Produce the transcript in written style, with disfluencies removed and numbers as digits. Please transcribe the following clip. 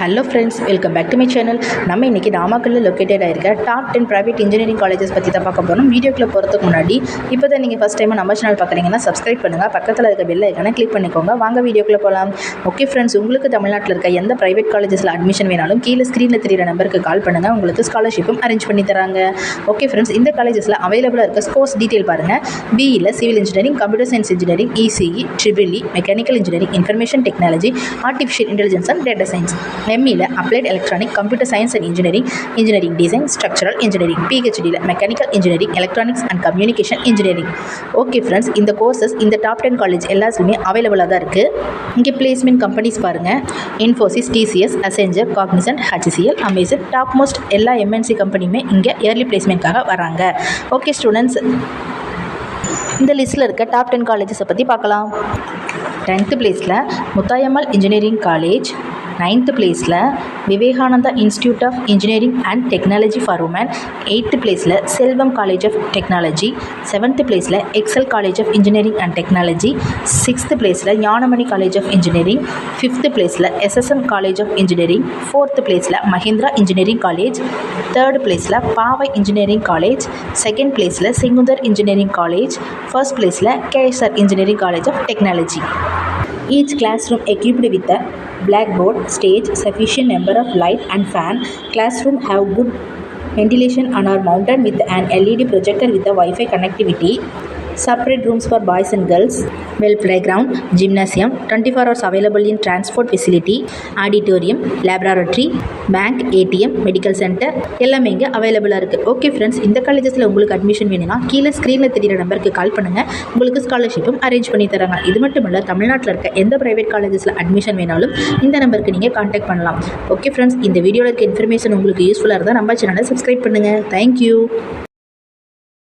Hello friends, welcome back to my channel. நம்ம இன்றைக்கி நாமக்கல்லில் லொக்கேட்டட் ஆகிருக்க டாப் 10 ப்ரைவேட் இன்ஜினியரிங் காலேஜஸ் பற்றி தான் பார்க்க போகிறோம். வீடியோக்குள்ளே போகிறதுக்கு முன்னாடி இப்போ தான் நீங்கள் ஃபஸ்ட் டைம் நம்ம சேனல் பார்க்குறீங்கன்னா சப்ஸ்கிரைப் பண்ணுங்கள், பக்கத்தில் இருக்க பெல் ஐக்கானை கிளிக் பண்ணிக்கோங்க. வாங்க வீடியோக்குள்ளே போகலாம். ஓகே ஃப்ரெண்ட்ஸ், உங்களுக்கு தமிழ்நாட்டில் இருக்க எந்த ப்ரைவேட் காலேஜஸில் அட்மிஷன் வேணாலும் கீழே ஸ்க்ரீனில் தெரியிற நம்பருக்கு கால் பண்ணுங்கள், உங்களுக்கு ஸ்காலர்ஷிப்பும் அரேஞ்ச் பண்ணி தராங்க. ஓகே ஃப்ரெண்ட்ஸ், இந்த காலேஜஸில் அவைலபிளாக இருக்க கோர்ஸ் டீட்டெயில் பாருங்கள். பிஇயில் civil engineering, computer science engineering, ECE, triple E, mechanical engineering, information technology, artificial intelligence and data science. எம்இயில் applied electronic, computer science and engineering, engineering design, structural engineering. பிஹெச்டியில் mechanical engineering, electronics and communication engineering. Okay friends, இந்த courses இந்த top 10 college எல்லாத்துலேயுமே அவைலபிளாக தான் இருக்குது. இங்கே placement companies பாருங்கள். Infosys, TCS, Accenture, Cognizant, HCL, Amazon, top most எல்லா எம்என்சி கம்பெனியுமே இங்கே இயர்லி பிளேஸ்மெண்ட்காக வராங்க. ஓகே ஸ்டூடெண்ட்ஸ், இந்த லிஸ்ட்டில் இருக்க டாப் 10 காலேஜஸை பற்றி பார்க்கலாம். 10th பிளேஸில் முத்தாயம்மாள் இன்ஜினியரிங் காலேஜ். 9th பிளேஸில் Vivekananda institute of engineering and technology for women. 8th பிளேஸில் Selvam college of technology. 7th பிளேஸில் Excel college of engineering and technology. 6th பிளேஸில் Gnanamani college of engineering. 5th பிளேஸில் SSM college of engineering. 4th பிளேஸில் Mahindra engineering college. 3rd பிளேஸில் பாவை engineering college. 2nd பிளேஸில் சிங்குந்தர் engineering college. 1st பிளேஸில் KSR engineering college of technology. Each classroom equipped with a blackboard, stage, sufficient number of light and fan. Classroom have good ventilation and are mounted with an LED projector with a Wi-Fi connectivity. Separate rooms for boys and girls. Well playground, gymnasium, 24 hours available in transport facility, auditorium, laboratory, bank, ATM, medical center எல்லாமே இங்கே அவைலபிளாக இருக்குது. Okay friends, இந்த காலேஜஸில் உங்களுக்கு admission வேணும்னா கீழே ஸ்க்ரீனில் தெரியிற நம்பருக்கு கால் பண்ணுங்கள், உங்களுக்கு ஸ்காலர்ஷிப்பும் அரேஞ்ச் பண்ணி தராங்க. இது மட்டும் இல்லை, தமிழ்நாட்டில் இருக்க எந்த ப்ரைவேட் காலேஜஸில் அட்மிஷன் வேணாலும் இந்த நம்பருக்கு நீங்கள் கான்டாக்ட் பண்ணலாம். ஓகே ஃப்ரெண்ட்ஸ், இந்த வீடியோவில் இருக்க இன்ஃபர்மேஷன் உங்களுக்கு யூஸ்ஃபுல்லாக இருந்தால் நம்ம சேனலை சப்ஸ்கிரைப் பண்ணுங்கள். தேங்க்யூ.